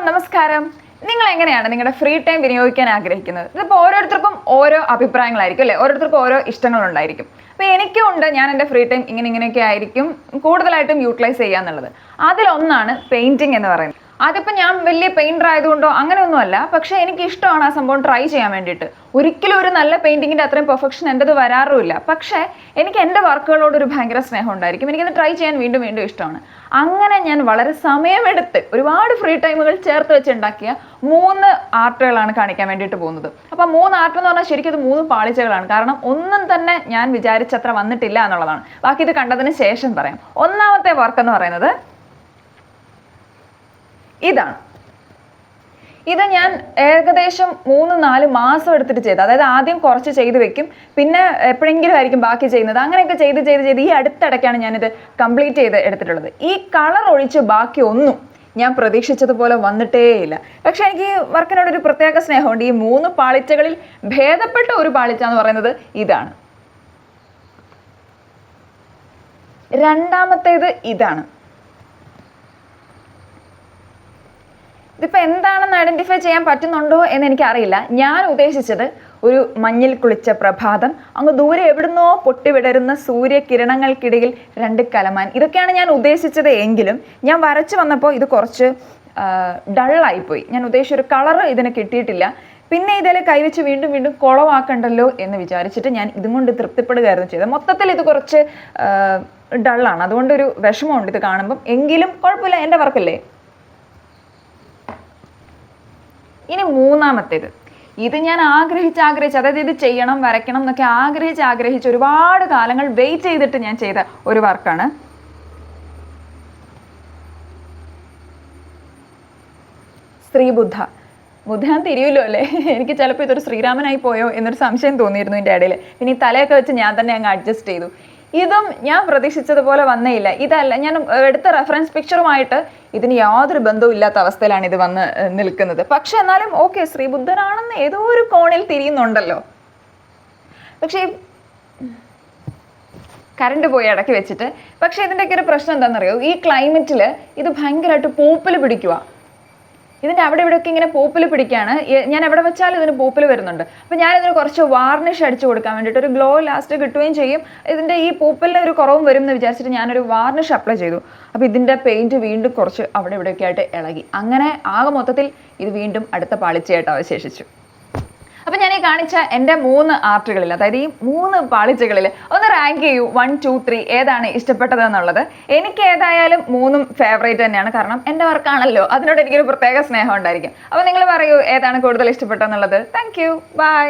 നമസ്കാരം. നിങ്ങൾ എങ്ങനെയാണ് നിങ്ങളുടെ ഫ്രീ ടൈം വിനിയോഗിക്കാൻ ആഗ്രഹിക്കുന്നത്? ഇതിപ്പോൾ ഓരോരുത്തർക്കും ഓരോ അഭിപ്രായങ്ങളായിരിക്കും അല്ലേ, ഓരോരുത്തർക്കും ഓരോ ഇഷ്ടങ്ങളുണ്ടായിരിക്കും. അപ്പോൾ എനിക്കും ഉണ്ട്, ഞാൻ എൻ്റെ ഫ്രീ ടൈം ഇങ്ങനെയൊക്കെ ആയിരിക്കും കൂടുതലായിട്ടും യൂട്ടിലൈസ് ചെയ്യാന്നുള്ളത്. അതിലൊന്നാണ് പെയിൻറ്റിങ് എന്ന് പറയുന്നത്. അതിപ്പോൾ ഞാൻ വലിയ പെയിൻറ്റർ ആയതുകൊണ്ടോ അങ്ങനെയൊന്നുമല്ല, പക്ഷേ എനിക്ക് ഇഷ്ടമാണ് ആ സംഭവം ട്രൈ ചെയ്യാൻ വേണ്ടിയിട്ട്. ഒരിക്കലും ഒരു നല്ല പെയിൻറ്റിങ്ങിൻ്റെ അത്രയും പെർഫെക്ഷൻ എൻ്റെത് വരാറുമില്ല. പക്ഷേ എനിക്ക് എൻ്റെ വർക്കുകളോടൊരു ഭയങ്കര സ്നേഹം ഉണ്ടായിരിക്കും. എനിക്കത് ട്രൈ ചെയ്യാൻ വീണ്ടും വീണ്ടും ഇഷ്ടമാണ്. അങ്ങനെ ഞാൻ വളരെ സമയമെടുത്ത് ഒരുപാട് ഫ്രീ ടൈമുകൾ ചേർത്ത് വെച്ചുണ്ടാക്കിയ 3 ആർട്ടുകളാണ് കാണിക്കാൻ വേണ്ടിയിട്ട് പോകുന്നത്. അപ്പോൾ 3 ആർട്ട് എന്ന് പറഞ്ഞാൽ ശരിക്കും അത് 3 പാളിച്ചകളാണ്. കാരണം ഒന്നും തന്നെ ഞാൻ വിചാരിച്ചത്ര വന്നിട്ടില്ല എന്നുള്ളതാണ്. ബാക്കി ഇത് കണ്ടതിന് ശേഷം പറയാം. ഒന്നാമത്തെ വർക്ക് എന്ന് പറയുന്നത് ഇതാണ്. ഇത് ഞാൻ ഏകദേശം 3-4 മാസം എടുത്തിട്ട് ചെയ്ത്, അതായത് ആദ്യം കുറച്ച് ചെയ്ത് വെക്കും, പിന്നെ എപ്പോഴെങ്കിലും ആയിരിക്കും ബാക്കി ചെയ്യുന്നത്. അങ്ങനെയൊക്കെ ചെയ്ത് ഈ അടുത്തിടയ്ക്കാണ് ഞാനിത് കംപ്ലീറ്റ് ചെയ്ത് എടുത്തിട്ടുള്ളത്. ഈ കളർ ഒഴിച്ച് ബാക്കി ഒന്നും ഞാൻ പ്രതീക്ഷിച്ചതുപോലെ വന്നിട്ടേയില്ല. പക്ഷെ എനിക്ക് ഈ വർക്കിനോടൊരു പ്രത്യേക സ്നേഹമുണ്ട്. ഈ 3 പാളിച്ചകളിൽ ഭേദപ്പെട്ട ഒരു പാളിച്ച എന്ന് പറയുന്നത് ഇതാണ്. രണ്ടാമത്തേത് ഇതാണ്. ഇതിപ്പോൾ എന്താണെന്ന് ഐഡൻറ്റിഫൈ ചെയ്യാൻ പറ്റുന്നുണ്ടോ എന്ന് എനിക്കറിയില്ല. ഞാൻ ഉദ്ദേശിച്ചത് ഒരു മഞ്ഞിൽ കുളിച്ച പ്രഭാതം, അങ്ങ് ദൂരെ എവിടുന്നോ പൊട്ടിവിടരുന്ന സൂര്യകിരണങ്ങൾക്കിടയിൽ 2 കലമാൻ, ഇതൊക്കെയാണ് ഞാൻ ഉദ്ദേശിച്ചത്. എങ്കിലും ഞാൻ വരച്ചു വന്നപ്പോൾ ഇത് കുറച്ച് ഡള്ളായിപ്പോയി. ഞാൻ ഉദ്ദേശിച്ചൊരു കളറ് ഇതിന് കിട്ടിയിട്ടില്ല. പിന്നെ ഇതിൽ കൈവച്ച് വീണ്ടും വീണ്ടും കുളവാക്കണ്ടല്ലോ എന്ന് വിചാരിച്ചിട്ട് ഞാൻ ഇതും കൊണ്ട് തൃപ്തിപ്പെടുകയായിരുന്നു ചെയ്തത്. മൊത്തത്തിൽ ഇത് കുറച്ച് ഡള്ളാണ്, അതുകൊണ്ടൊരു വിഷമമുണ്ട് ഇത് കാണുമ്പം. എങ്കിലും കുഴപ്പമില്ല, എൻ്റെ വർക്കല്ലേ. ഇനി മൂന്നാമത്തേത്, ഇത് ഞാൻ ആഗ്രഹിച്ച് അതായത് ഇത് ചെയ്യണം, വരയ്ക്കണം എന്നൊക്കെ ആഗ്രഹിച്ച് ഒരുപാട് കാലങ്ങൾ വെയിറ്റ് ചെയ്തിട്ട് ഞാൻ ചെയ്ത ഒരു വർക്കാണ്. ശ്രീബുദ്ധ. ബുദ്ധൻ തിരിയുമല്ലോ അല്ലേ. എനിക്ക് ചിലപ്പോൾ ഇതൊരു ശ്രീരാമനായി പോയോ എന്നൊരു സംശയം തോന്നിയിരുന്നു ഇതിൻ്റെ ഇടയിൽ. പിന്നെ ഈ തലയൊക്കെ വെച്ച് ഞാൻ തന്നെ അങ്ങ് അഡ്ജസ്റ്റ് ചെയ്തു. ഇതും ഞാൻ പ്രതീക്ഷിച്ചതുപോലെ വന്നേയില്ല. ഇതല്ല, ഞാൻ എടുത്ത റെഫറൻസ് പിക്ചറുമായിട്ട് ഇതിന് യാതൊരു ബന്ധവും ഇല്ലാത്ത അവസ്ഥയിലാണ് ഇത് വന്ന് നിൽക്കുന്നത്. പക്ഷെ എന്നാലും ഓക്കെ, ശ്രീബുദ്ധനാണെന്ന് ഏതോ ഒരു കോണിൽ തിരിയുന്നുണ്ടല്ലോ. പക്ഷേ കറണ്ട് പോയി ഇടയ്ക്ക് വെച്ചിട്ട്. പക്ഷെ ഇതിൻ്റെയൊക്കെ ഒരു പ്രശ്നം എന്താണെന്നറിയോ, ഈ ക്ലൈമറ്റിൽ ഇത് ഭയങ്കരമായിട്ട് പൂപ്പൽ പിടിക്കുക. ഇതിൻ്റെ അവിടെ ഇവിടെയൊക്കെ ഇങ്ങനെ പൂപ്പിൽ പിടിക്കുകയാണ്. ഞാൻ എവിടെ വെച്ചാലും ഇതിന് പൂപ്പിൽ വരുന്നുണ്ട്. അപ്പോൾ ഞാനിതിന് കുറച്ച് വാർണിഷ് അടിച്ചു കൊടുക്കാൻ വേണ്ടിയിട്ട് ഒരു ഗ്ലോ ലാസ്റ്റ് കിട്ടുകയും ചെയ്യും. ഇതിൻ്റെ ഈ പൂപ്പലിൻ്റെ ഒരു കുറവും വരും എന്ന് വിചാരിച്ചിട്ട് ഞാനൊരു വാർണിഷ് അപ്ലൈ ചെയ്തു. അപ്പോൾ ഇതിൻ്റെ പെയിൻറ്റ് വീണ്ടും കുറച്ച് അവിടെ ഇവിടെയൊക്കെ ആയിട്ട് ഇളകി. അങ്ങനെ ആകെ മൊത്തത്തിൽ ഇത് വീണ്ടും അടുത്ത പാളിച്ചയായിട്ട് അവശേഷിച്ചു. അപ്പം ഞാൻ ഈ കാണിച്ച എൻ്റെ 3 ആർട്ടുകളിൽ, അതായത് ഈ 3 പാളിച്ചകളിൽ ഒന്ന് റാങ്ക് ചെയ്യൂ, 1, 2, 3 ഏതാണ് ഇഷ്ടപ്പെട്ടതെന്നുള്ളത്. എനിക്ക് ഏതായാലും 3ഉം ഫേവറേറ്റ് തന്നെയാണ്. കാരണം എൻ്റെ വർക്കാണല്ലോ, അതിനോട് എനിക്കൊരു പ്രത്യേക സ്നേഹം ഉണ്ടായിരിക്കും. അപ്പോൾ നിങ്ങൾ പറയൂ ഏതാണ് കൂടുതൽ ഇഷ്ടപ്പെട്ടതെന്നുള്ളത്. Thank you, by.